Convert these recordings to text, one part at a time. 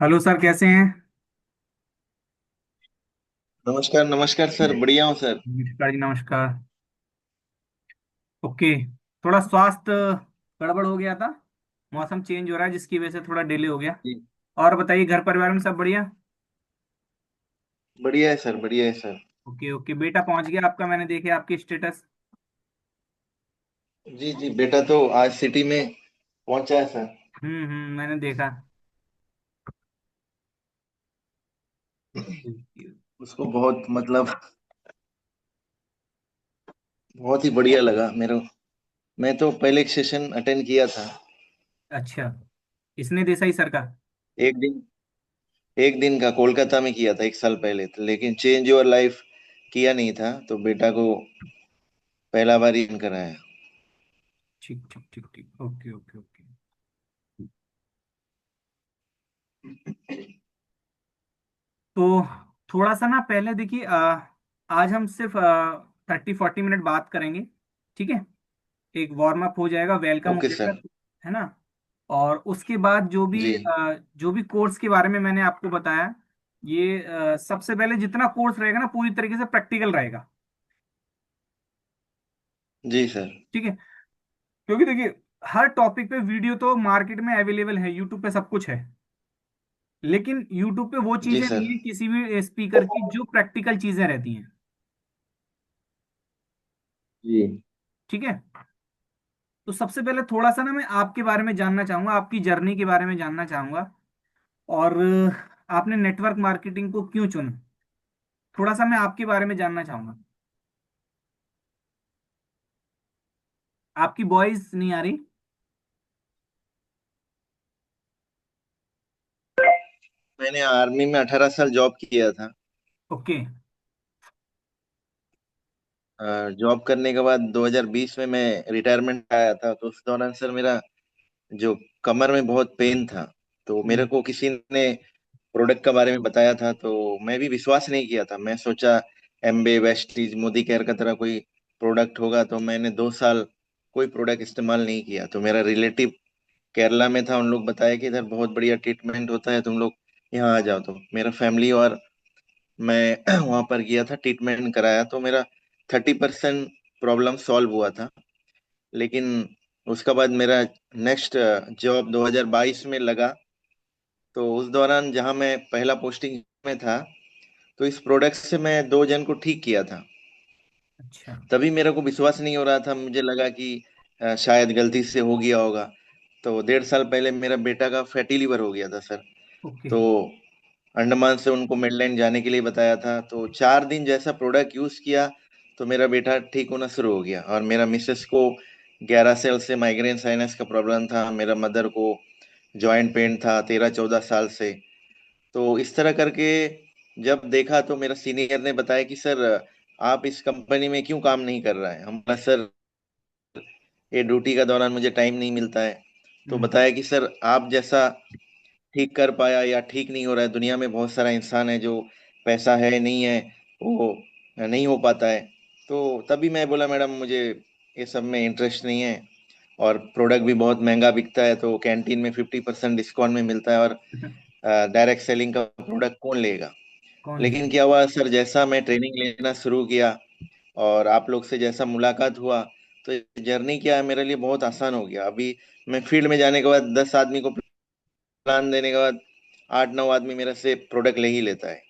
Hello sir, कैसे हैं? नमस्कार नमस्कार सर, बढ़िया हूँ सर। नमस्कार जी, नमस्कार। ओके। थोड़ा स्वास्थ्य गड़बड़ हो गया था। मौसम चेंज हो रहा है जिसकी वजह से थोड़ा डिले हो गया। जी, और बताइए, घर परिवार में सब बढ़िया? बढ़िया है सर, बढ़िया है सर। ओके ओके, बेटा पहुंच गया आपका, मैंने देखे आपके स्टेटस। जी जी, बेटा तो आज सिटी में पहुंचा है सर। मैंने देखा। उसको बहुत मतलब बहुत ही बढ़िया लगा मेरे। मैं तो पहले एक सेशन अटेंड किया था। अच्छा। इसने देसाई सर का? एक दिन, एक दिन का कोलकाता में किया था एक साल पहले तो, लेकिन चेंज योर लाइफ किया नहीं था तो बेटा को पहला बार इन कराया। ठीक ठीक ठीक ठीक, ओके ओके ओके। तो थोड़ा सा ना पहले देखिए, आज हम सिर्फ 30-40 मिनट बात करेंगे। ठीक है। एक वार्म अप हो जाएगा, वेलकम हो ओके जाएगा। सर। है ना? और उसके बाद जी जो भी कोर्स के बारे में मैंने आपको बताया, ये सबसे पहले जितना कोर्स रहेगा ना, पूरी तरीके से प्रैक्टिकल रहेगा। जी सर। ठीक है। क्योंकि देखिए, हर टॉपिक पे वीडियो तो मार्केट में अवेलेबल है, यूट्यूब पे सब कुछ है। लेकिन यूट्यूब पे वो जी चीजें नहीं सर। है किसी भी स्पीकर की जो प्रैक्टिकल चीजें रहती हैं। जी ठीक है। तो सबसे पहले थोड़ा सा ना मैं आपके बारे में जानना चाहूंगा, आपकी जर्नी के बारे में जानना चाहूंगा। और आपने नेटवर्क मार्केटिंग को क्यों चुना? थोड़ा सा मैं आपके बारे में जानना चाहूंगा। आपकी वॉइस नहीं आ रही। मैंने आर्मी में 18 साल जॉब किया था। ओके। जॉब करने के बाद 2020 में मैं रिटायरमेंट आया था, तो उस दौरान सर मेरा जो कमर में बहुत पेन था। तो मेरे हम्म को किसी ने प्रोडक्ट के बारे में बताया था, तो मैं भी विश्वास नहीं किया था। मैं सोचा एम्बे, वेस्टीज, मोदी केयर का तरह कोई प्रोडक्ट होगा, तो मैंने 2 साल कोई प्रोडक्ट इस्तेमाल नहीं किया। तो मेरा रिलेटिव केरला में था, उन लोग बताया कि इधर बहुत बढ़िया ट्रीटमेंट होता है, तुम लोग यहाँ आ जाओ। तो मेरा फैमिली और मैं वहां पर गया था, ट्रीटमेंट कराया, तो मेरा 30% प्रॉब्लम सॉल्व हुआ था। लेकिन उसके बाद मेरा नेक्स्ट जॉब 2022 में लगा। तो उस दौरान जहां मैं पहला पोस्टिंग में था, तो इस प्रोडक्ट से मैं 2 जन को ठीक किया था। अच्छा। तभी मेरे को विश्वास नहीं हो रहा था, मुझे लगा कि शायद गलती से हो गया होगा। तो 1.5 साल पहले मेरा बेटा का फैटी लिवर हो गया था सर। ओके। तो अंडमान से उनको मिडलैंड जाने के लिए बताया था, तो 4 दिन जैसा प्रोडक्ट यूज किया तो मेरा बेटा ठीक होना शुरू हो गया। और मेरा मिसेस को 11 साल से माइग्रेन साइनस का प्रॉब्लम था, मेरा मदर को जॉइंट पेन था 13-14 साल से। तो इस तरह करके जब देखा तो मेरा सीनियर ने बताया कि सर, आप इस कंपनी में क्यों काम नहीं कर रहा है। हम बोला, सर ये ड्यूटी का दौरान मुझे टाइम नहीं मिलता है। तो हम्म बताया कि सर, आप जैसा ठीक कर पाया या ठीक नहीं हो रहा है, दुनिया में बहुत सारा इंसान है जो पैसा है नहीं है वो नहीं हो पाता है। तो तभी मैं बोला, मैडम मुझे ये सब में इंटरेस्ट नहीं है, और प्रोडक्ट भी बहुत महंगा बिकता है, तो कैंटीन में 50% डिस्काउंट में मिलता है, और डायरेक्ट सेलिंग का प्रोडक्ट कौन लेगा। कौन ले? लेकिन क्या हुआ सर, जैसा मैं ट्रेनिंग लेना शुरू किया और आप लोग से जैसा मुलाकात हुआ, तो जर्नी क्या है मेरे लिए बहुत आसान हो गया। अभी मैं फील्ड में जाने के बाद 10 आदमी को प्लान देने के बाद 8-9 आदमी मेरे से प्रोडक्ट ले ही लेता है।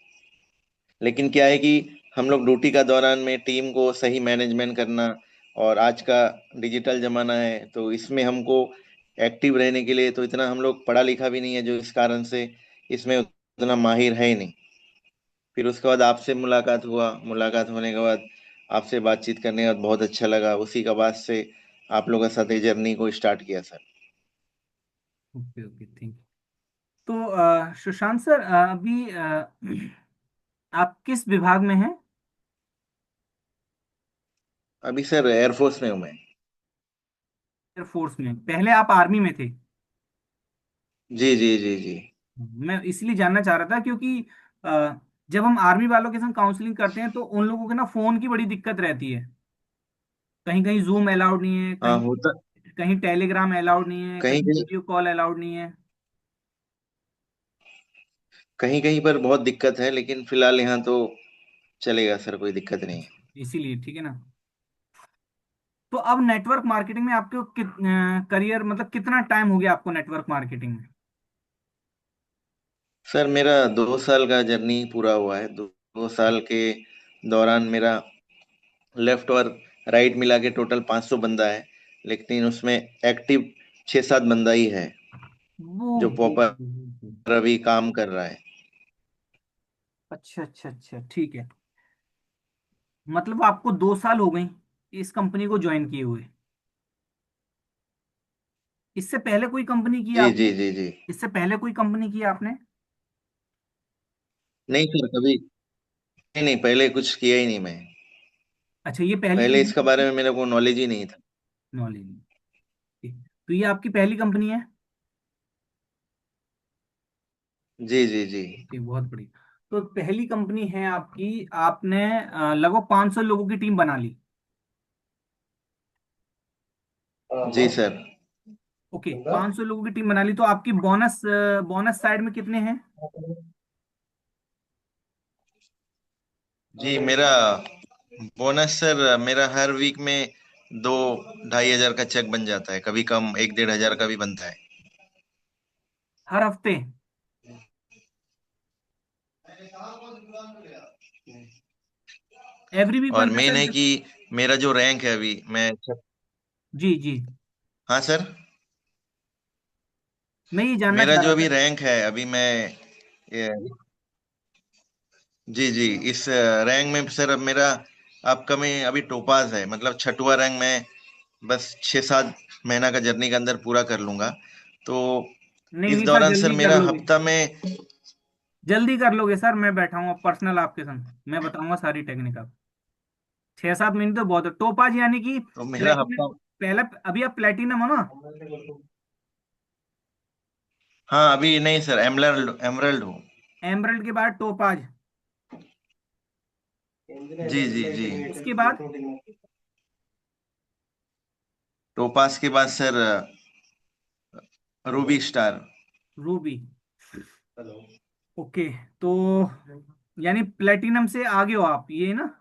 लेकिन क्या है कि हम लोग ड्यूटी का दौरान में टीम को सही मैनेजमेंट करना, और आज का डिजिटल जमाना है तो इसमें हमको एक्टिव रहने के लिए, तो इतना हम लोग पढ़ा लिखा भी नहीं है, जो इस कारण से इसमें उतना माहिर है ही नहीं। फिर उसके बाद आपसे मुलाकात हुआ, मुलाकात होने के बाद आपसे बातचीत करने के बाद बहुत अच्छा लगा, उसी का बाद से आप लोगों के साथ ये जर्नी को स्टार्ट किया sir. Okay okay, thank you. तो सुशांत सर, अभी आप किस विभाग में हैं? अभी सर एयरफोर्स में हूँ मैं। एयरफोर्स में? पहले आप आर्मी में थे? जी जी जी जी। मैं इसलिए जानना चाह रहा था क्योंकि जब हम आर्मी वालों के संग काउंसलिंग करते हैं तो उन लोगों के ना फोन की बड़ी दिक्कत रहती है। कहीं कहीं जूम अलाउड नहीं है, हाँ कहीं होता, कहीं टेलीग्राम अलाउड नहीं है, कहीं कहीं कहीं। वीडियो कॉल अलाउड नहीं है। कहीं कहीं पर बहुत दिक्कत है, लेकिन फिलहाल यहाँ तो चलेगा सर, कोई दिक्कत नहीं है। इसीलिए ठीक है ना। तो अब नेटवर्क मार्केटिंग में आपको करियर मतलब कितना टाइम हो गया आपको नेटवर्क मार्केटिंग में? सर मेरा 2 साल का जर्नी पूरा हुआ है। दो साल के दौरान मेरा लेफ्ट और राइट मिला के टोटल 500 बंदा है, लेकिन उसमें एक्टिव 6-7 बंदा ही है जो प्रॉपर वो। अभी काम कर रहा है। अच्छा अच्छा अच्छा, ठीक है। मतलब आपको 2 साल हो गए इस कंपनी को ज्वाइन किए हुए। इससे पहले कोई कंपनी की जी आपने? जी जी जी। इससे पहले कोई कंपनी की आपने? नहीं सर, कभी नहीं नहीं, पहले कुछ किया ही नहीं मैं। अच्छा, ये पहली पहले कंपनी इसके बारे आपकी? में मेरे को नॉलेज ही नहीं था। नॉलेज नहीं। ठीक। तो ये आपकी पहली कंपनी है? जी जी जी। ओके, बहुत बढ़िया। तो पहली कंपनी है आपकी, आपने लगभग 500 लोगों की टीम बना ली। जी सर। ओके, 500 लोगों की टीम बना ली, तो आपकी बोनस बोनस साइड में कितने हैं? जी मेरा बोनस सर, मेरा हर वीक में 2-2.5 हजार का चेक बन जाता है, कभी कम 1-1.5 हजार का भी बनता है। हर हफ्ते? एवरी वीक और बनता है मेन है सर? कि मेरा जो रैंक है अभी मैं। जी जी। हाँ सर। मैं ये जानना मेरा चाह जो रहा अभी था। रैंक है अभी मैं जी जी, इस रैंक में सर अब मेरा अपकमिंग अभी टोपाज है, मतलब छठवां रैंक मैं बस 6-7 महीना का जर्नी के अंदर पूरा कर लूंगा। तो नहीं इस नहीं सर, दौरान सर जल्दी कर मेरा लोगे। हफ्ता में। जल्दी कर लोगे सर, मैं बैठा हूँ पर्सनल आपके संग, मैं बताऊंगा सारी टेक्निक। 6-7 महीने तो बहुत है। टोपाज यानी कि तो मेरा प्लेटिनम? हफ्ता। पहला अभी आप प्लेटिनम हो ना? हाँ अभी नहीं सर, एमरल्ड एमरल्ड हूँ। एमरल्ड के बाद टोपाज? जी जी जी। उसके बाद? टोपास के बाद sir Ruby star. Ruby. Okay. तो यानी प्लेटिनम से आगे हो आप, ये ना?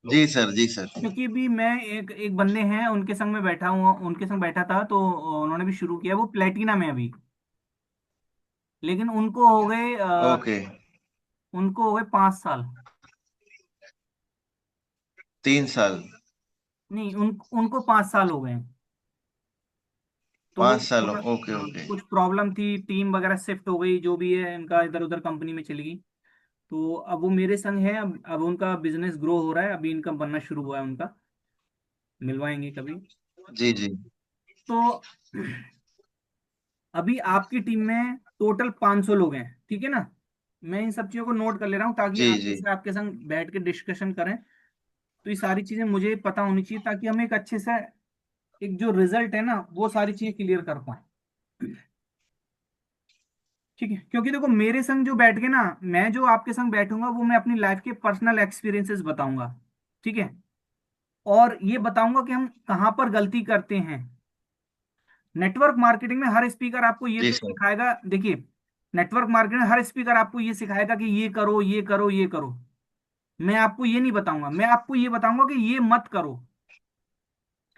जी सर जी सर। क्योंकि भी मैं एक एक बंदे हैं उनके संग में बैठा हूँ, उनके संग बैठा था, तो उन्होंने भी शुरू किया, वो प्लेटिनम है अभी। लेकिन ओके। उनको हो गए 5 साल। 3 साल। नहीं, उनको 5 साल हो गए हैं। तो 5 साल थोड़ा, ओके हाँ, ओके। कुछ प्रॉब्लम थी, टीम वगैरह शिफ्ट हो गई, जो भी है इनका इधर उधर कंपनी में चली गई। तो अब वो मेरे संग है, अब उनका बिजनेस ग्रो हो रहा है, अभी इनकम बनना शुरू हुआ है उनका। मिलवाएंगे कभी। जी जी तो अभी आपकी टीम में टोटल 500 लोग हैं, ठीक है ना? मैं इन सब चीजों को नोट कर ले रहा हूँ ताकि जी आगे जी से आपके संग बैठ के डिस्कशन करें। तो ये सारी चीजें मुझे पता होनी चाहिए ताकि हम एक अच्छे से, एक जो रिजल्ट है ना, वो सारी चीजें क्लियर कर पाए। ठीक है, क्योंकि देखो मेरे संग जो बैठ के ना, मैं जो आपके संग बैठूंगा वो मैं अपनी लाइफ के पर्सनल एक्सपीरियंसेस बताऊंगा। ठीक है। और ये बताऊंगा कि हम कहाँ पर गलती करते हैं। नेटवर्क मार्केटिंग में हर स्पीकर आपको ये जी तो सर। सिखाएगा, देखिए, नेटवर्क मार्केटिंग में हर स्पीकर आपको ये सिखाएगा कि ये करो, ये करो, ये करो। मैं आपको ये नहीं बताऊंगा, मैं आपको ये बताऊंगा कि ये मत करो।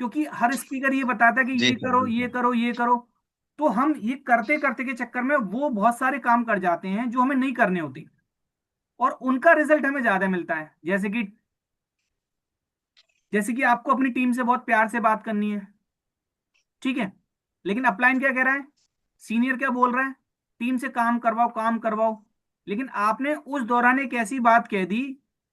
क्योंकि हर स्पीकर ये बताता है कि जी ये सर करो, जी ये सर। करो, ये करो। तो हम ये करते करते के चक्कर में वो बहुत सारे काम कर जाते हैं जो हमें नहीं करने होते, और उनका रिजल्ट हमें ज्यादा मिलता है। जैसे कि आपको अपनी टीम से बहुत प्यार से बात करनी है, ठीक है? लेकिन अपलाइन क्या कह रहा है, सीनियर क्या बोल रहा है, टीम से काम करवाओ, काम करवाओ। लेकिन आपने उस दौरान एक ऐसी बात कह दी,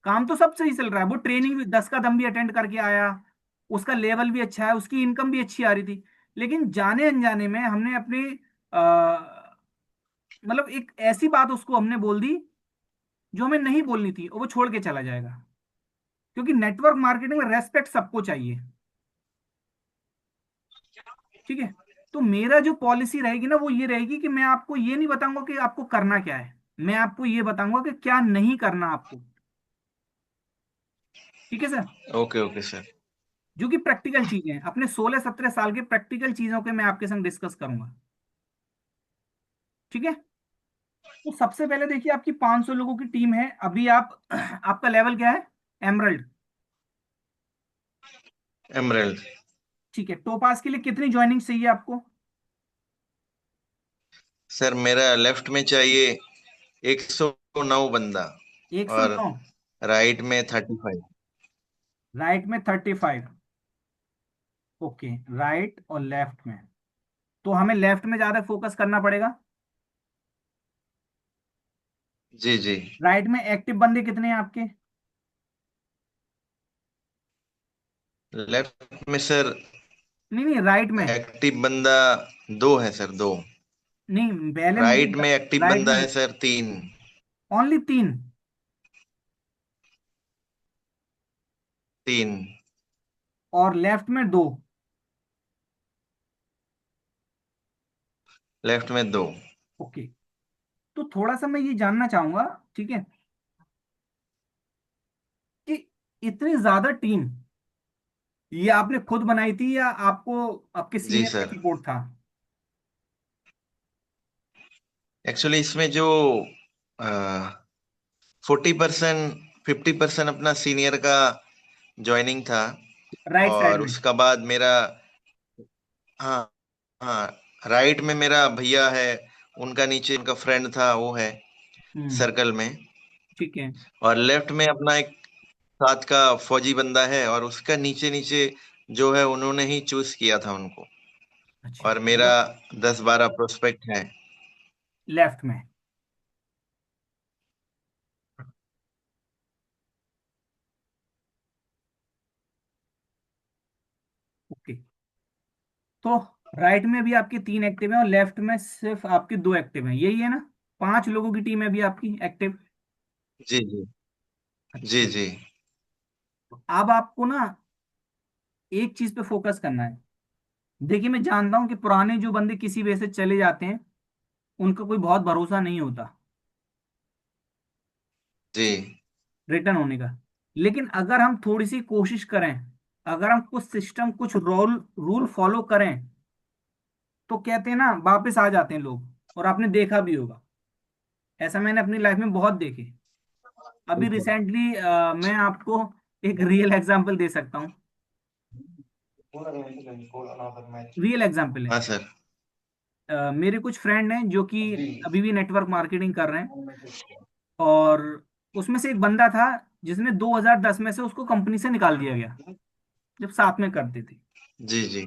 काम तो सब सही चल रहा है, वो ट्रेनिंग भी 10 का दम भी अटेंड करके आया, उसका लेवल भी अच्छा है, उसकी इनकम भी अच्छी आ रही थी। लेकिन जाने अनजाने में हमने अपने मतलब एक ऐसी बात उसको हमने बोल दी जो हमें नहीं बोलनी थी, और वो छोड़ के चला जाएगा। क्योंकि नेटवर्क मार्केटिंग में रेस्पेक्ट सबको चाहिए, ठीक है? तो मेरा जो पॉलिसी रहेगी ना, वो ये रहेगी कि मैं आपको ये नहीं बताऊंगा कि आपको करना क्या है, मैं आपको ये बताऊंगा कि क्या नहीं करना आपको। ठीक है सर? Okay okay sir. जो कि प्रैक्टिकल चीजें हैं, अपने 16-17 साल के प्रैक्टिकल चीजों के मैं आपके संग डिस्कस करूंगा। ठीक है? तो सबसे पहले देखिए, आपकी 500 लोगों की टीम है अभी। आप आपका लेवल क्या है? एमरल्ड। एमरल्ड। ठीक है, टोपास के लिए कितनी ज्वाइनिंग चाहिए आपको? सर मेरा लेफ्ट में चाहिए 109 बंदा, और 109। राइट में 35। राइट में 35। ओके, राइट और लेफ्ट में। तो हमें लेफ्ट में ज्यादा फोकस करना पड़ेगा। जी जी। राइट में एक्टिव बंदे कितने हैं आपके? लेफ्ट में सर नहीं नहीं, राइट में। एक्टिव बंदा दो है सर, दो। नहीं, पहले मुझे राइट में एक्टिव राइट बंदा में है सर, तीन। ओनली 3? तीन। और लेफ्ट में 2? लेफ्ट में दो। ओके। तो थोड़ा सा मैं ये जानना चाहूंगा, ठीक है, कि इतनी ज्यादा टीम ये आपने खुद बनाई थी या आपको आपके जी सीनियर का सर। सपोर्ट था? एक्चुअली इसमें जो 40%, 50% अपना सीनियर का ज्वाइनिंग था, राइट साइड और में। उसका बाद मेरा, हाँ हाँ, राइट में मेरा भैया है, उनका नीचे उनका फ्रेंड था वो है हम्म। सर्कल में। ठीक है। और लेफ्ट में अपना एक साथ का फौजी बंदा है, और उसका नीचे नीचे जो है उन्होंने ही चूज किया था उनको। अच्छा, और मेरा मतलब 10-12 प्रोस्पेक्ट है। लेफ्ट में। ओके। तो राइट में भी आपके 3 एक्टिव हैं और लेफ्ट में सिर्फ आपके 2 एक्टिव हैं, यही है ना? 5 लोगों की टीम है अभी आपकी एक्टिव। जी जी। जी अच्छा। जी। तो अब आपको ना एक चीज पे फोकस करना है। देखिए, मैं जानता हूं कि पुराने जो बंदे किसी वजह से चले जाते हैं उनका कोई बहुत भरोसा नहीं होता जी रिटर्न होने का। लेकिन अगर हम थोड़ी सी कोशिश करें, अगर हम कुछ सिस्टम, कुछ रोल रूल फॉलो करें, तो कहते हैं ना, वापस आ जाते हैं लोग। और आपने देखा भी होगा, ऐसा मैंने अपनी लाइफ में बहुत देखे। अभी रिसेंटली मैं आपको एक रियल एग्जांपल दे सकता हूँ। रियल एग्जांपल है। हाँ सर। मेरे कुछ फ्रेंड हैं जो कि अभी भी नेटवर्क मार्केटिंग कर रहे हैं, और उसमें से एक बंदा था जिसने 2010 में से उसको कंपनी से निकाल दिया गया, जब साथ में करते थे। जी जी।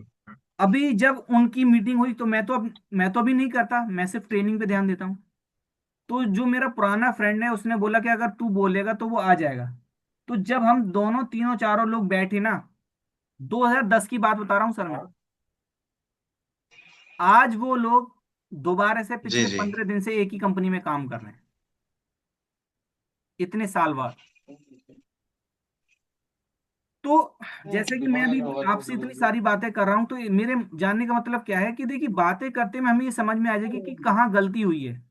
अभी जब उनकी मीटिंग हुई तो मैं तो अभी नहीं करता, मैं सिर्फ ट्रेनिंग पे ध्यान देता हूँ। तो जो मेरा पुराना फ्रेंड है उसने बोला कि अगर तू बोलेगा तो वो आ जाएगा। तो जब हम दोनों तीनों चारों लोग बैठे ना, 2010 की बात बता रहा हूँ सर मैं, आज वो लोग दोबारा से जी पिछले जी। 15 दिन से एक ही कंपनी में काम कर रहे हैं, इतने साल बाद। तो जैसे कि मैं अभी आपसे इतनी सारी बातें कर रहा हूं, तो मेरे जानने का मतलब क्या है कि देखिए, बातें करते में हमें ये समझ में आ जाएगी कि कहाँ गलती हुई है।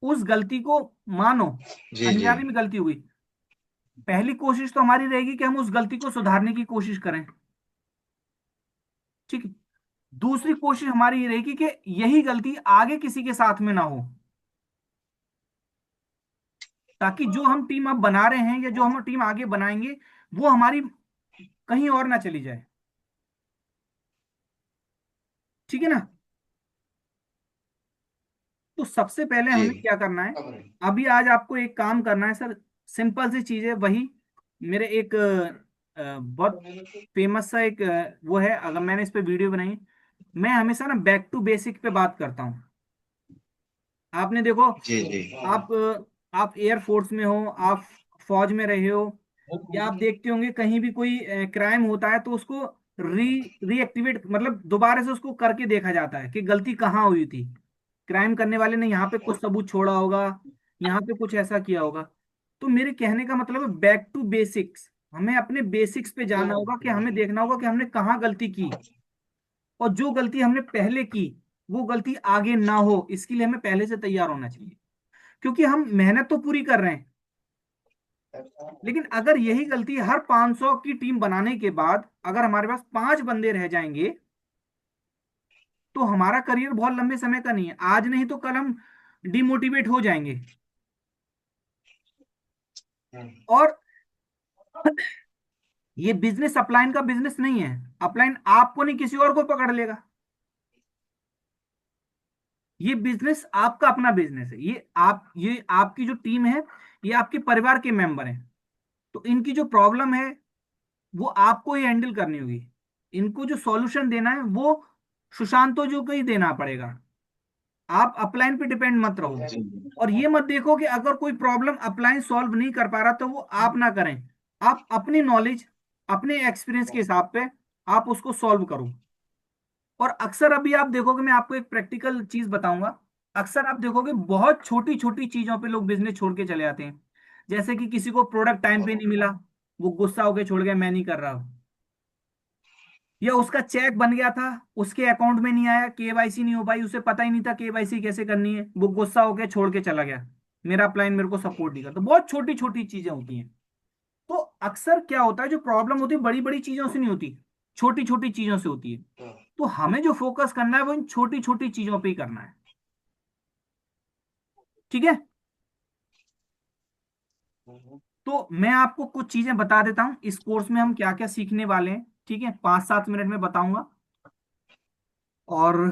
उस गलती को मानो, जी जी। अनजाने में गलती हुई। पहली कोशिश तो हमारी रहेगी कि हम उस गलती को सुधारने की कोशिश करें, ठीक है। दूसरी कोशिश हमारी ये रहेगी कि यही गलती आगे किसी के साथ में ना हो, ताकि जो हम टीम अब बना रहे हैं या जो हम टीम आगे बनाएंगे वो हमारी कहीं और ना चली जाए, ठीक है ना? तो सबसे पहले जी हमें क्या करना है? अभी आज आपको एक काम करना है सर। सिंपल सी चीज है, वही मेरे एक बहुत फेमस सा एक वो है, अगर मैंने इस पे वीडियो बनाई है। मैं हमेशा ना बैक टू बेसिक पे बात करता हूँ। आपने देखो, जी जी। आप आप एयरफोर्स में हो, आप फौज में रहे हो, या आप देखते होंगे कहीं भी कोई क्राइम होता है तो उसको री रीएक्टिवेट, मतलब दोबारा से उसको करके देखा जाता है कि गलती कहाँ हुई थी। क्राइम करने वाले ने यहाँ पे कुछ सबूत छोड़ा होगा, यहाँ पे कुछ ऐसा किया होगा। तो मेरे कहने का मतलब है बैक टू बेसिक्स। हमें अपने बेसिक्स पे जाना होगा, कि हमें देखना होगा कि हमने कहाँ गलती की, और जो गलती हमने पहले की वो गलती आगे ना हो, इसके लिए हमें पहले से तैयार होना चाहिए। क्योंकि हम मेहनत तो पूरी कर रहे हैं, लेकिन अगर यही गलती हर 500 की टीम बनाने के बाद अगर हमारे पास 5 बंदे रह जाएंगे, तो हमारा करियर बहुत लंबे समय का नहीं है। आज नहीं तो कल हम डिमोटिवेट हो जाएंगे। हम्म। और ये बिजनेस अपलाइन का बिजनेस नहीं है। अपलाइन आपको नहीं, किसी और को पकड़ लेगा। ये बिजनेस आपका अपना बिजनेस है। ये आपकी जो टीम है, ये आपके परिवार के मेंबर हैं। तो इनकी जो प्रॉब्लम है वो आपको ही हैंडल करनी होगी। इनको जो सॉल्यूशन देना है वो सुशांतो जी को ही देना पड़ेगा। आप अपलाइन पे डिपेंड मत रहो। जी। और ये मत देखो कि अगर कोई प्रॉब्लम अपलाइन सॉल्व नहीं कर पा रहा तो वो आप ना करें। आप अपनी नॉलेज, अपने एक्सपीरियंस के हिसाब पे आप उसको सॉल्व करो। और अक्सर अभी आप देखोगे, मैं आपको एक प्रैक्टिकल चीज बताऊंगा। अक्सर आप देखोगे बहुत छोटी छोटी चीजों पे लोग बिजनेस छोड़ के चले आते हैं। जैसे कि किसी को प्रोडक्ट टाइम पे नहीं मिला, वो गुस्सा होकर छोड़ गया, मैं नहीं कर रहा हूं। या उसका चेक बन गया था, उसके अकाउंट में नहीं आया, केवाईसी नहीं हो पाई, उसे पता ही नहीं था केवाईसी कैसे करनी है, वो गुस्सा होकर छोड़ के चला गया। मेरा अपलाइन मेरे को सपोर्ट नहीं करता। तो बहुत छोटी छोटी चीजें होती हैं। तो अक्सर क्या होता है, जो प्रॉब्लम होती है बड़ी बड़ी चीजों से नहीं होती, छोटी छोटी चीजों से होती है। तो हमें जो फोकस करना है वो इन छोटी छोटी चीजों पे ही करना है। ठीक है। तो मैं आपको कुछ चीजें बता देता हूं, इस कोर्स में हम क्या क्या सीखने वाले हैं। ठीक है, 5-7 मिनट में बताऊंगा। और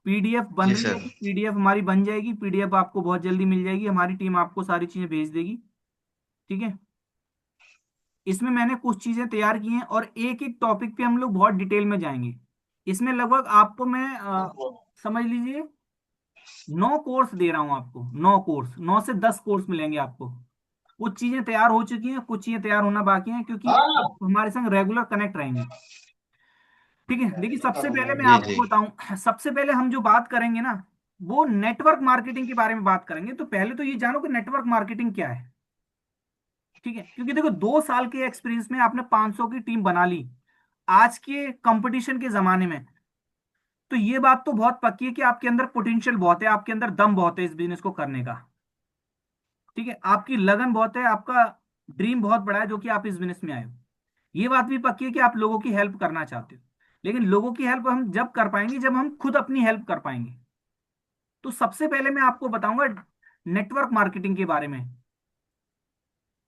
पीडीएफ बन जी रही है, सर। पीडीएफ हमारी बन जाएगी, पीडीएफ आपको बहुत जल्दी मिल जाएगी, हमारी टीम आपको सारी चीजें भेज देगी। ठीक है। इसमें मैंने कुछ चीजें तैयार की हैं और एक एक टॉपिक पे हम लोग बहुत डिटेल में जाएंगे। इसमें लगभग आपको मैं समझ लीजिए 9 कोर्स दे रहा हूं आपको। 9 कोर्स, 9 से 10 कोर्स मिलेंगे आपको। कुछ चीजें तैयार हो चुकी हैं, कुछ चीजें तैयार होना बाकी हैं, क्योंकि आप हमारे संग रेगुलर कनेक्ट रहेंगे। ठीक है। देखिए, सबसे पहले मैं जी जी। आपको बताऊं, सबसे पहले हम जो बात करेंगे ना, वो नेटवर्क मार्केटिंग के बारे में बात करेंगे। तो पहले तो ये जानो कि नेटवर्क मार्केटिंग क्या है। ठीक है, क्योंकि देखो 2 साल के एक्सपीरियंस में आपने 500 की टीम बना ली आज के कंपटीशन के जमाने में। तो ये बात तो बहुत पक्की है कि आपके अंदर पोटेंशियल बहुत है, आपके अंदर दम बहुत है इस बिजनेस को करने का। ठीक है, आपकी लगन बहुत है, आपका ड्रीम बहुत बड़ा है जो कि आप इस बिजनेस में आए हो। ये बात भी पक्की है कि आप लोगों की हेल्प करना चाहते हो। लेकिन लोगों की हेल्प हम जब कर पाएंगे जब हम खुद अपनी हेल्प कर पाएंगे। तो सबसे पहले मैं आपको बताऊंगा नेटवर्क मार्केटिंग के बारे में।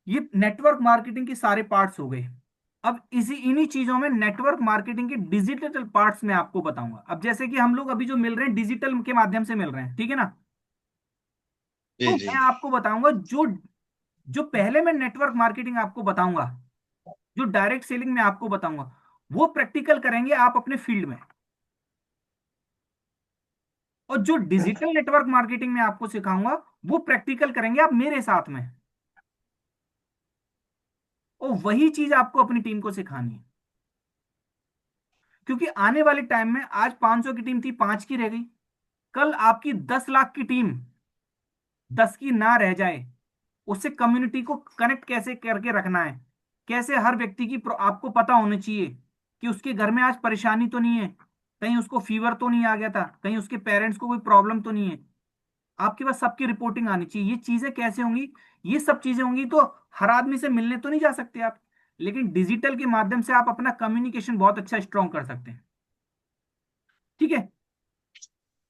ये नेटवर्क मार्केटिंग के सारे पार्ट्स हो गए। अब इसी इन्हीं चीजों में नेटवर्क मार्केटिंग के डिजिटल पार्ट्स में आपको बताऊंगा। अब जैसे कि हम लोग अभी जो मिल रहे हैं डिजिटल के माध्यम से मिल रहे हैं, ठीक है ना। तो जी जी। मैं आपको बताऊंगा जो जो पहले मैं नेटवर्क मार्केटिंग आपको बताऊंगा, जो डायरेक्ट सेलिंग में आपको बताऊंगा, वो प्रैक्टिकल करेंगे आप अपने फील्ड में। और जो डिजिटल नेटवर्क मार्केटिंग में आपको सिखाऊंगा, वो प्रैक्टिकल करेंगे आप मेरे साथ में। और वही चीज आपको अपनी टीम को सिखानी है। क्योंकि आने वाले टाइम में आज 500 की टीम थी, 5 की रह गई। कल आपकी 10 लाख की टीम 10 की ना रह जाए। उससे कम्युनिटी को कनेक्ट कैसे करके रखना है, कैसे हर व्यक्ति की आपको पता होना चाहिए कि उसके घर में आज परेशानी तो नहीं है, कहीं उसको फीवर तो नहीं आ गया था, कहीं उसके पेरेंट्स को कोई प्रॉब्लम तो नहीं है। आपके पास सबकी रिपोर्टिंग आनी चाहिए। ये चीजें कैसे होंगी, ये सब चीजें होंगी तो हर आदमी से मिलने तो नहीं जा सकते आप, लेकिन डिजिटल के माध्यम से आप अपना कम्युनिकेशन बहुत अच्छा स्ट्रॉन्ग कर सकते हैं। ठीक है।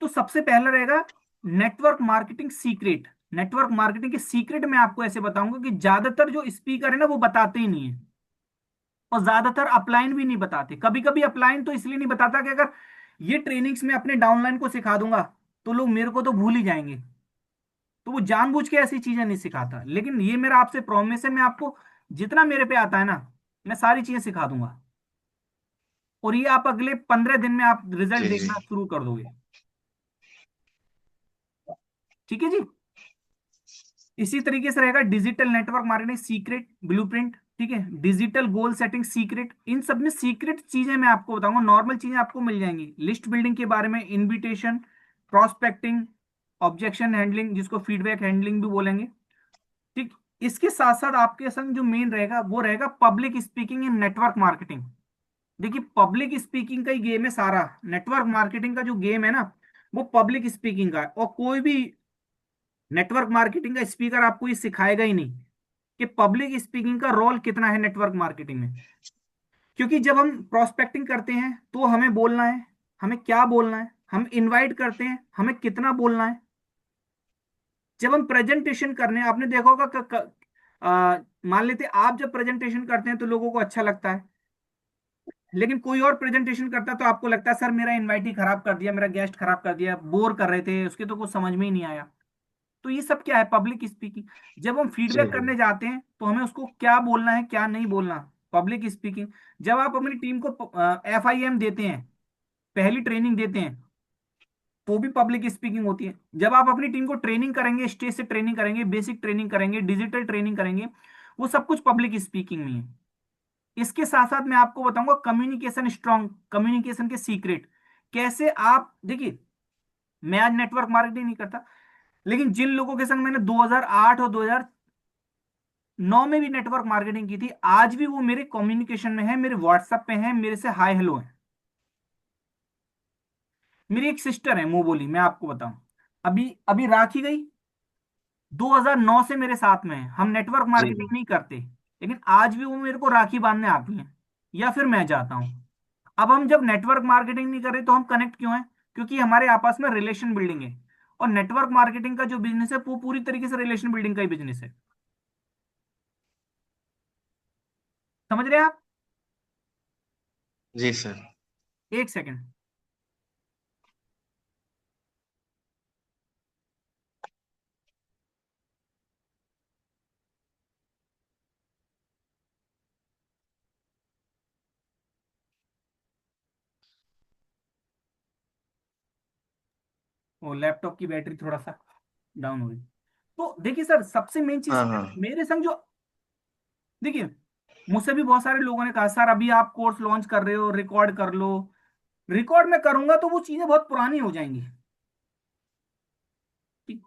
तो सबसे पहला रहेगा network marketing secret. Network marketing के सीक्रेट मैं आपको ऐसे बताऊंगा कि ज्यादातर जो स्पीकर है ना वो बताते ही नहीं है। और ज्यादातर अपलाइन भी नहीं बताते। कभी कभी अपलाइन तो इसलिए नहीं बताता कि अगर ये ट्रेनिंग्स में अपने डाउनलाइन को सिखा दूंगा तो लोग मेरे को तो भूल ही जाएंगे। तो वो जानबूझ के ऐसी चीजें नहीं सिखाता। लेकिन ये मेरा आपसे प्रॉमिस है, मैं आपको जितना मेरे पे आता है ना, मैं सारी चीजें सिखा दूंगा। और ये आप अगले 15 दिन में आप रिजल्ट जी जी। देखना शुरू कर दोगे। ठीक है जी। इसी तरीके से रहेगा digital network marketing secret blueprint. ठीक है, डिजिटल गोल सेटिंग सीक्रेट। इन सब में सीक्रेट चीजें मैं आपको बताऊंगा, नॉर्मल चीजें आपको मिल जाएंगी। लिस्ट बिल्डिंग के बारे में, इनविटेशन, प्रोस्पेक्टिंग, ऑब्जेक्शन हैंडलिंग जिसको फीडबैक हैंडलिंग भी बोलेंगे। ठीक। इसके साथ साथ आपके संग जो मेन रहेगा वो रहेगा public speaking in network marketing. देखिए, पब्लिक स्पीकिंग का ही गेम है सारा। नेटवर्क मार्केटिंग का जो गेम है ना, वो पब्लिक स्पीकिंग का है। और कोई भी नेटवर्क मार्केटिंग का स्पीकर आपको ये सिखाएगा ही नहीं कि पब्लिक स्पीकिंग का रोल कितना है नेटवर्क मार्केटिंग में। क्योंकि जब हम प्रोस्पेक्टिंग करते हैं तो हमें बोलना है, हमें क्या बोलना है। हम इनवाइट करते हैं, हमें कितना बोलना है। जब हम प्रेजेंटेशन करने, आपने देखा होगा मान लेते आप जब प्रेजेंटेशन करते हैं तो लोगों को अच्छा लगता है, लेकिन कोई और प्रेजेंटेशन करता है तो आपको लगता है सर मेरा इनवाइट ही खराब कर दिया, मेरा गेस्ट खराब कर दिया, बोर कर रहे थे, उसके तो कुछ समझ में ही नहीं आया। तो ये सब क्या है, पब्लिक स्पीकिंग। जब हम जी फीडबैक जी। करने जाते हैं तो हमें उसको क्या बोलना है क्या नहीं बोलना, पब्लिक स्पीकिंग। जब आप अपनी टीम को FIM देते हैं, पहली ट्रेनिंग देते हैं, तो भी पब्लिक स्पीकिंग होती है। जब आप अपनी टीम को ट्रेनिंग करेंगे, स्टेज से ट्रेनिंग करेंगे, बेसिक ट्रेनिंग करेंगे, डिजिटल ट्रेनिंग करेंगे, वो सब कुछ पब्लिक स्पीकिंग में है। इसके साथ साथ मैं आपको बताऊंगा कम्युनिकेशन स्ट्रांग, कम्युनिकेशन के सीक्रेट। कैसे आप देखिए, मैं आज नेटवर्क मार्केटिंग नहीं करता, लेकिन जिन लोगों के संग मैंने 2008 और 2009 में भी नेटवर्क मार्केटिंग की थी, आज भी वो मेरे कम्युनिकेशन में है, मेरे व्हाट्सएप पे हैं, मेरे से हाय हेलो है। मेरी एक सिस्टर है मोबोली, मैं आपको बताऊं, अभी अभी राखी गई, 2009 से मेरे साथ में है, हम नेटवर्क जी मार्केटिंग नहीं करते, लेकिन आज भी वो मेरे को राखी बांधने आती हैं, या फिर मैं जाता हूं। अब हम जब नेटवर्क मार्केटिंग नहीं कर रहे तो हम कनेक्ट क्यों हैं? क्योंकि हमारे आपस में रिलेशन बिल्डिंग है। और नेटवर्क मार्केटिंग का जो बिजनेस है वो पूरी तरीके से रिलेशन बिल्डिंग का ही बिजनेस है। समझ रहे हैं आप? जी सर। एक सेकंड। वो लैपटॉप की बैटरी थोड़ा सा डाउन हो गई। तो देखिए सर, सबसे मेन चीज हाँ क्या हाँ। है मेरे संग जो, देखिए, मुझसे भी बहुत सारे लोगों ने कहा सर अभी आप कोर्स लॉन्च कर रहे हो, रिकॉर्ड कर लो। रिकॉर्ड में करूंगा तो वो चीजें बहुत पुरानी हो जाएंगी। ठीक।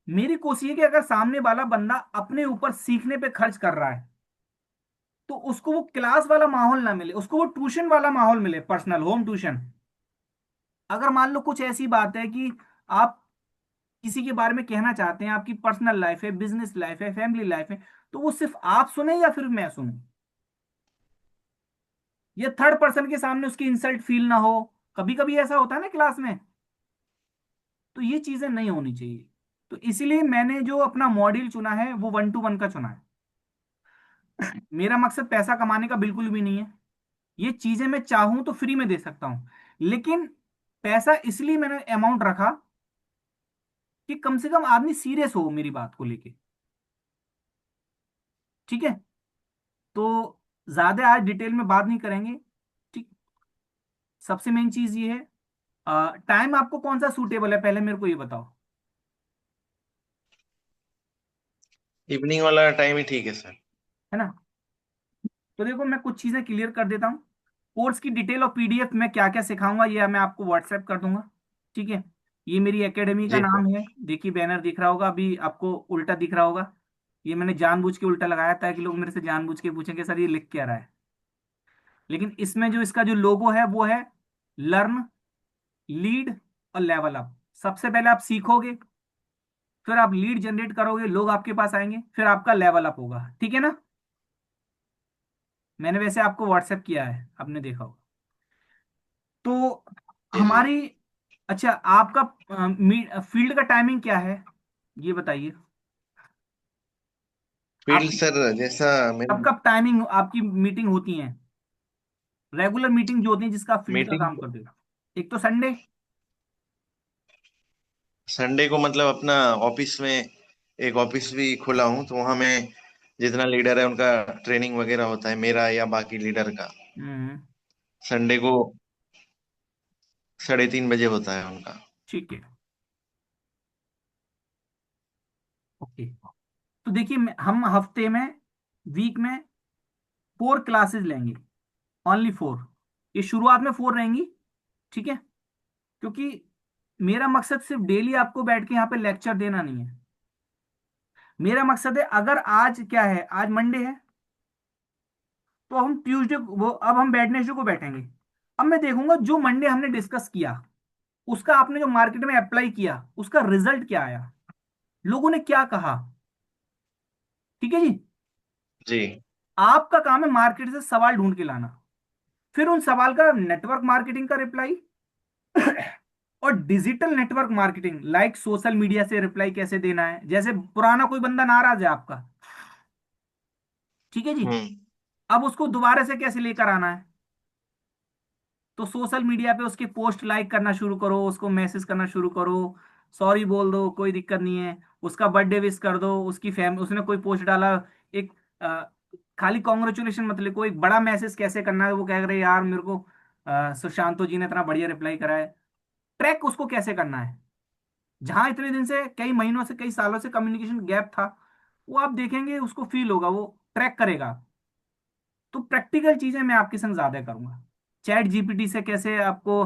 मेरी कोशिश है कि अगर सामने वाला बंदा अपने ऊपर सीखने पे खर्च कर रहा है, तो उसको वो क्लास वाला माहौल ना मिले, उसको वो ट्यूशन वाला माहौल मिले, पर्सनल होम ट्यूशन। अगर मान लो कुछ ऐसी बात है कि आप किसी के बारे में कहना चाहते हैं, आपकी पर्सनल लाइफ है, बिजनेस लाइफ है, फैमिली लाइफ है, तो वो सिर्फ आप सुने या फिर मैं सुनूं, या थर्ड पर्सन के सामने उसकी इंसल्ट फील ना हो। कभी कभी ऐसा होता है ना क्लास में, तो ये चीजें नहीं होनी चाहिए। तो इसीलिए मैंने जो अपना मॉड्यूल चुना है वो 1-to-1 का चुना है। मेरा मकसद पैसा कमाने का बिल्कुल भी नहीं है। ये चीजें मैं चाहूं तो फ्री में दे सकता हूं, लेकिन पैसा इसलिए मैंने अमाउंट रखा कि कम से कम आदमी सीरियस हो मेरी बात को लेके। ठीक है। तो ज्यादा आज डिटेल में बात नहीं करेंगे। ठीक। सबसे मेन चीज ये है, टाइम आपको कौन सा सूटेबल है पहले मेरे को ये बताओ। इवनिंग वाला टाइम ही ठीक है सर। है ना? तो देखो मैं कुछ चीजें क्लियर कर देता हूँ। कोर्स की डिटेल और PDF मैं क्या क्या सिखाऊंगा ये मैं आपको व्हाट्सएप कर दूंगा। ठीक है। ये मेरी एकेडमी का जी सर। नाम है, देखिए बैनर दिख रहा होगा, अभी आपको उल्टा दिख रहा होगा। ये मैंने जानबूझ के उल्टा लगाया ताकि लोग मेरे से जानबूझ के पूछेंगे सर ये लिख क्या रहा है। लेकिन इसमें जो इसका जो लोगो है वो है लर्न, लीड और लेवल अप। सबसे पहले आप सीखोगे, फिर आप लीड जनरेट करोगे, लोग आपके पास आएंगे, फिर आपका लेवल अप होगा। ठीक है ना? मैंने वैसे आपको व्हाट्सएप किया है, आपने देखा होगा। तो जी जी। हमारी, अच्छा आपका फील्ड का टाइमिंग क्या है ये बताइए। आप फील्ड सर जैसा कब मेरी कब टाइमिंग आपकी मीटिंग होती है, रेगुलर मीटिंग जो होती है जिसका आप फील्ड का मीटिंग काम करते हो? एक तो संडे। संडे को मतलब अपना ऑफिस में एक ऑफिस भी खोला हूँ, तो वहाँ मैं जितना लीडर है उनका ट्रेनिंग वगैरह होता है, मेरा या बाकी लीडर का। हम्म। संडे को 3:30 बजे होता है उनका। ठीक है। ओके। तो देखिए हम हफ्ते में, वीक में 4 क्लासेस लेंगे, ओनली 4। ये शुरुआत में 4 रहेंगी। ठीक है। क्योंकि मेरा मकसद सिर्फ डेली आपको बैठ के यहाँ पे लेक्चर देना नहीं है। मेरा मकसद है, अगर आज क्या है, आज मंडे है, तो हम ट्यूसडे वो अब हम वेडनेसडे को बैठेंगे। अब मैं देखूंगा जो मंडे हमने डिस्कस किया, उसका आपने जो मार्केट में अप्लाई किया उसका रिजल्ट क्या आया, लोगों ने क्या कहा। ठीक है जी। जी आपका काम है मार्केट से सवाल ढूंढ के लाना, फिर उन सवाल का नेटवर्क मार्केटिंग का रिप्लाई और digital network marketing like social media से रिप्लाई कैसे देना है, जैसे पुराना कोई बंदा नाराज है आपका, ठीक है जी, हम्म। अब उसको दोबारा से कैसे लेकर आना है, तो सोशल मीडिया पे उसके पोस्ट लाइक करना शुरू करो, उसको मैसेज करना शुरू करो, सॉरी बोल दो, कोई दिक्कत नहीं है, उसका बर्थडे विश कर दो, उसकी उसने कोई पोस्ट डाला, एक अ, खाली कॉन्ग्रेचुलेशन मत लिखो, एक बड़ा मैसेज कैसे करना है, वो कह रहे यार मेरे को सुशांतो जी ने इतना बढ़िया रिप्लाई करा है, ट्रैक उसको कैसे करना है, जहां इतने दिन से, कई महीनों से, कई सालों से कम्युनिकेशन गैप था, वो आप देखेंगे उसको फील होगा, वो ट्रैक करेगा। तो प्रैक्टिकल चीजें मैं आपके संग ज्यादा करूंगा। चैट जीपीटी से कैसे आपको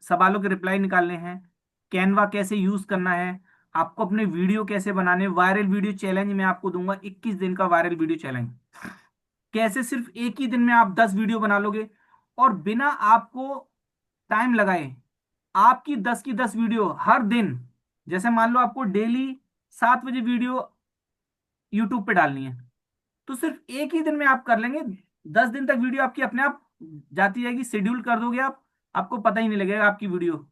सवालों के रिप्लाई निकालने हैं, कैनवा कैसे यूज करना है, आपको अपने वीडियो कैसे बनाने, वायरल वीडियो चैलेंज मैं आपको दूंगा, 21 दिन का वायरल वीडियो चैलेंज, कैसे सिर्फ एक ही दिन में आप 10 वीडियो बना लोगे, और बिना आपको टाइम लगाए, आपकी 10 की 10 वीडियो हर दिन, जैसे मान लो आपको डेली 7 बजे वीडियो यूट्यूब पे डालनी है, तो सिर्फ एक ही दिन में आप कर लेंगे, 10 दिन तक वीडियो आपकी अपने आप जाती जाएगी, शेड्यूल कर दोगे आप, आपको पता ही नहीं लगेगा आपकी वीडियो।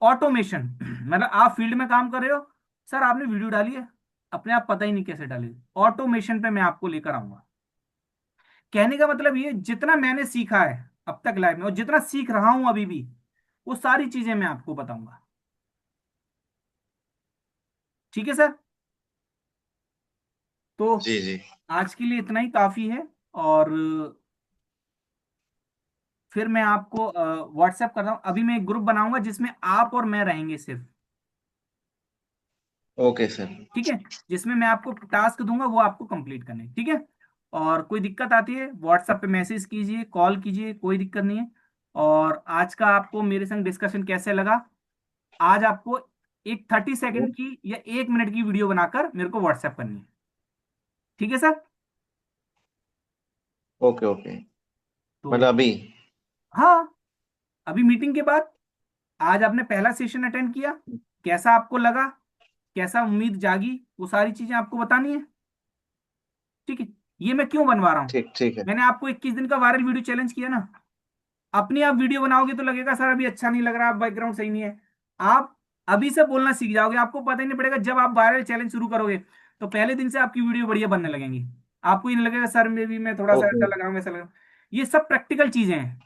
ऑटोमेशन मतलब आप फील्ड में काम कर रहे हो, सर आपने वीडियो डाली है, अपने आप पता ही नहीं कैसे डाली, ऑटोमेशन पे मैं आपको लेकर आऊंगा। कहने का मतलब ये, जितना मैंने सीखा है अब तक लाइफ में, और जितना सीख रहा हूं अभी भी, वो सारी चीजें मैं आपको बताऊंगा। ठीक है सर, तो जी जी। आज के लिए इतना ही काफी है, और फिर मैं आपको व्हाट्सएप कर रहा हूँ, अभी मैं एक ग्रुप बनाऊंगा जिसमें आप और मैं रहेंगे सिर्फ, ओके सर। ठीक है, जिसमें मैं आपको टास्क दूंगा, वो आपको कंप्लीट करने हैं, ठीक है। और कोई दिक्कत आती है व्हाट्सएप पे मैसेज कीजिए, कॉल कीजिए, कोई दिक्कत नहीं है। और आज का आपको मेरे संग डिस्कशन कैसे लगा, आज आपको एक 30 सेकंड की या 1 मिनट की वीडियो बनाकर मेरे को व्हाट्सएप करनी है, ठीक है सर। Okay okay. तो मतलब अभी। हाँ, अभी मीटिंग के बाद, आज आपने पहला सेशन अटेंड किया, कैसा आपको लगा, कैसा उम्मीद जागी, वो सारी चीजें आपको बतानी है, ठीक है। ये मैं क्यों बनवा रहा हूँ, ठीक ठीक है। मैंने आपको 21 दिन का वायरल वीडियो चैलेंज किया ना, अपनी आप वीडियो बनाओगे तो लगेगा सर अभी अच्छा नहीं लग रहा, बैकग्राउंड सही नहीं है, आप अभी से बोलना सीख जाओगे, आपको पता ही नहीं पड़ेगा, जब आप वायरल चैलेंज शुरू करोगे तो पहले दिन से आपकी वीडियो बढ़िया बनने लगेंगी, आपको ये नहीं लगेगा सर में भी मैं थोड़ा सा ओके। ऐसा लगाऊंगा ऐसा लगाऊंगा। ये सब प्रैक्टिकल चीजें हैं,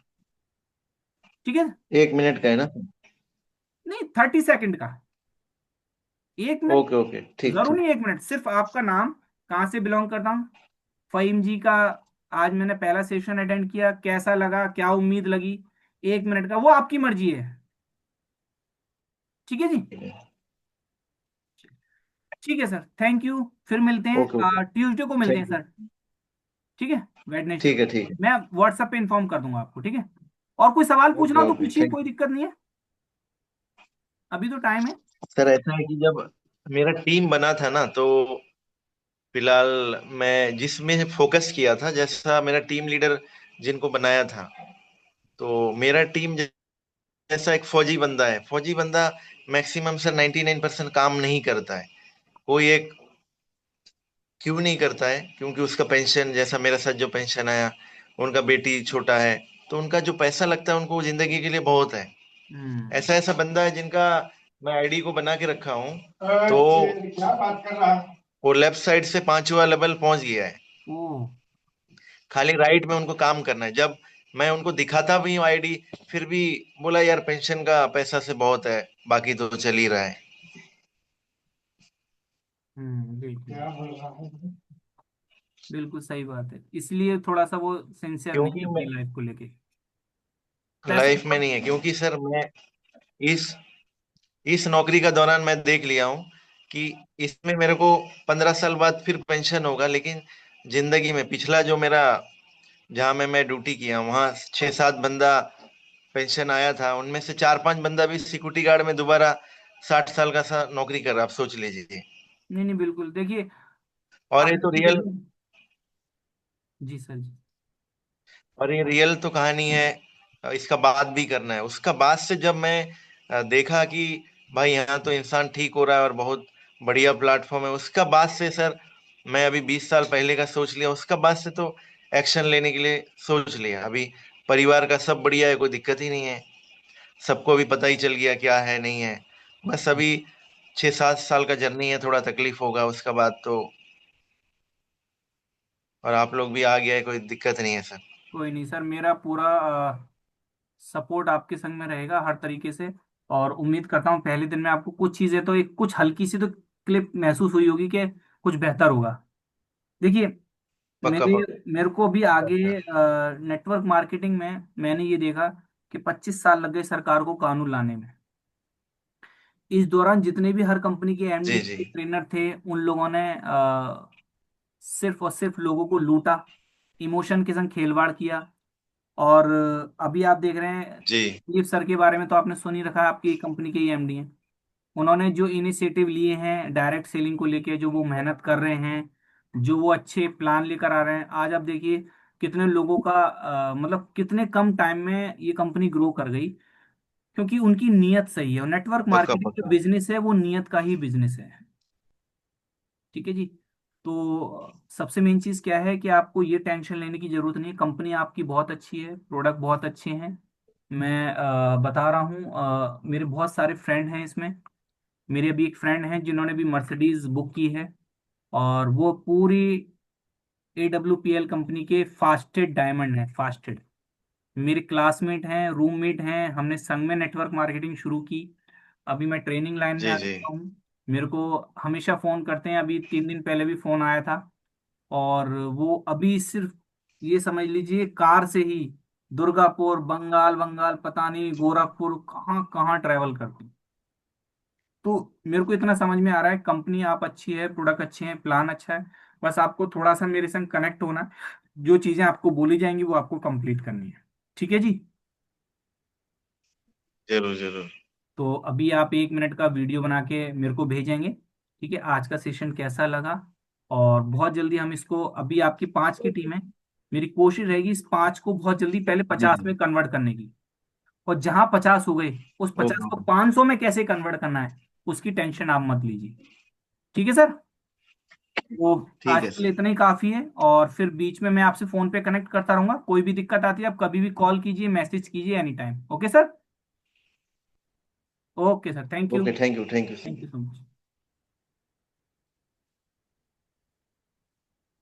ठीक है। 1 मिनट का है ना? नहीं, 30 सेकंड का, 1 मिनट, ओके ओके, ठीक जरूर ठीक। नहीं 1 मिनट, सिर्फ आपका नाम, कहाँ से बिलोंग करता हूँ, फहीम जी का, आज मैंने पहला सेशन अटेंड किया, कैसा लगा, क्या उम्मीद लगी, 1 मिनट का, वो आपकी मर्जी है, ठीक है जी। ठीक है। ठीक है सर, थैंक यू, फिर मिलते ओके ओके। हैं, ट्यूसडे को मिलते हैं थैंक यू। सर, ठीक है, वेडनेसडे ठीक को, है ठीक है। मैं व्हाट्सएप पे इन्फॉर्म कर दूंगा आपको, ठीक है। और कोई सवाल पूछना ओके हो तो ओके, पूछिए, थैंक कोई यू। दिक्कत नहीं है, अभी तो टाइम है। सर ऐसा है कि जब मेरा टीम बना था ना, तो फिलहाल मैं जिसमें फोकस किया था, जैसा मेरा टीम लीडर जिनको बनाया था, तो मेरा टीम जैसा एक फौजी बंदा है, फौजी बंदा मैक्सिमम सर 99% काम नहीं करता है। कोई एक क्यों नहीं करता है? क्योंकि उसका पेंशन, जैसा मेरे साथ जो पेंशन आया, उनका बेटी छोटा है, तो उनका जो पैसा लगता है उनको वो जिंदगी के लिए बहुत है। हम्म। ऐसा ऐसा बंदा है जिनका मैं आईडी को बना के रखा हूँ, तो क्या बात कर रहा है, वो लेफ्ट साइड से 5वां लेवल पहुंच गया है। ओ। खाली राइट में उनको काम करना है। जब मैं उनको दिखाता भी हूँ आईडी, फिर भी बोला यार पेंशन का पैसा से बहुत है, बाकी तो चल ही रहा है। बिल्कुल क्या बोल रहा हूँ? बिल्कुल सही बात है, इसलिए थोड़ा सा वो सिंसियर नहीं क्योंकि है मैं अपनी लाइफ को लेके, पैसा लाइफ में नहीं है, क्योंकि सर मैं इस इस नौकरी का दौरान मैं देख लिया हूँ कि इसमें मेरे को 15 साल बाद फिर पेंशन होगा, लेकिन जिंदगी में पिछला जो मेरा, जहाँ मैं ड्यूटी किया वहाँ 6-7 बंदा पेंशन आया था, उनमें से 4-5 बंदा भी सिक्योरिटी गार्ड में दोबारा 60 साल का सा नौकरी कर रहा, आप सोच लीजिए। नहीं नहीं, बिल्कुल देखिए, और ये आज तो की रियल, डेट में, जी सर जी, और ये रियल तो कहानी है। इसका बात भी करना है, उसका बाद से जब मैं देखा कि भाई यहाँ तो इंसान ठीक हो रहा है और बहुत बढ़िया प्लेटफॉर्म है, उसका बाद से सर मैं अभी 20 साल पहले का सोच लिया, उसका बाद से तो एक्शन लेने के लिए सोच लिया। अभी परिवार का सब बढ़िया है, कोई दिक्कत ही नहीं है। सबको भी पता ही चल गया क्या है नहीं है। बस अभी 6-7 साल का जर्नी है, थोड़ा तकलीफ होगा उसके बाद तो। और आप लोग भी आ गया है, कोई दिक्कत नहीं है सर। कोई नहीं सर, मेरा पूरा सपोर्ट आपके संग में रहेगा हर तरीके से। और उम्मीद करता हूँ पहले दिन में आपको कुछ चीजें तो, एक कुछ हल्की सी तो क्लिप महसूस हुई होगी कि कुछ बेहतर होगा। देखिए, पक्का मेरे पक्का मेरे को भी आगे सर। नेटवर्क मार्केटिंग में मैंने ये देखा कि 25 साल लग गए सरकार को कानून लाने में। इस दौरान जितने भी हर कंपनी के एमडी जी जी थे, ट्रेनर थे, उन लोगों ने सिर्फ और सिर्फ लोगों को लूटा, इमोशन के संग खिलवाड़ किया। और अभी आप देख रहे हैं, जी दिलीप सर के बारे में तो आपने सुन ही रखा है, आपकी कंपनी के ही एमडी हैं। उन्होंने जो इनिशिएटिव लिए हैं डायरेक्ट सेलिंग को लेके, जो वो मेहनत कर रहे हैं, जो वो अच्छे प्लान लेकर आ रहे हैं, आज आप देखिए कितने लोगों का मतलब कितने कम टाइम में ये कंपनी ग्रो कर गई, क्योंकि उनकी नीयत सही है। और नेटवर्क पक्का मार्केटिंग जो पक्का। बिजनेस है वो नीयत का ही बिजनेस है। ठीक है जी। तो सबसे मेन चीज क्या है कि आपको ये टेंशन लेने की जरूरत नहीं है, कंपनी आपकी बहुत अच्छी है, प्रोडक्ट बहुत अच्छे हैं। मैं बता रहा हूँ, मेरे बहुत सारे फ्रेंड हैं इसमें। मेरे अभी एक फ्रेंड हैं जिन्होंने भी मर्सिडीज बुक की है, और वो पूरी AWPL कंपनी के फास्टेड डायमंड है, फास्टेड। मेरे क्लासमेट हैं, रूममेट हैं, हमने संग में नेटवर्क मार्केटिंग शुरू की। अभी मैं ट्रेनिंग लाइन में जी आ जी चुका हूँ। मेरे को हमेशा फोन करते हैं, अभी 3 दिन पहले भी फोन आया था। और वो अभी सिर्फ ये समझ लीजिए कार से ही दुर्गापुर, बंगाल बंगाल पता नहीं गोरखपुर कहाँ कहाँ ट्रैवल करती। तो मेरे को इतना समझ में आ रहा है, कंपनी आप अच्छी है, प्रोडक्ट अच्छे हैं, प्लान अच्छा है। बस आपको थोड़ा सा मेरे संग कनेक्ट होना है। जो चीजें आपको बोली जाएंगी वो आपको कंप्लीट करनी है। ठीक है जी। जरूर जरूर। तो अभी आप 1 मिनट का वीडियो बना के मेरे को भेजेंगे। ठीक है, आज का सेशन कैसा लगा। और बहुत जल्दी हम इसको, अभी आपकी 5 की टीम है, मेरी कोशिश रहेगी इस 5 को बहुत जल्दी पहले जी 50 जी। में कन्वर्ट करने की। और जहां 50 हो गए, उस 50 को ओके। 500 में कैसे कन्वर्ट करना है, उसकी टेंशन आप मत लीजिए। ठीक है सर। वो ठीक आज है के लिए सर। इतना ही काफी है, और फिर बीच में मैं आपसे फोन पे कनेक्ट करता रहूंगा। कोई भी दिक्कत आती है आप कभी भी कॉल कीजिए, मैसेज कीजिए, any time. Okay sir. Okay sir, thank you. Okay, thank you thank sir. You so much.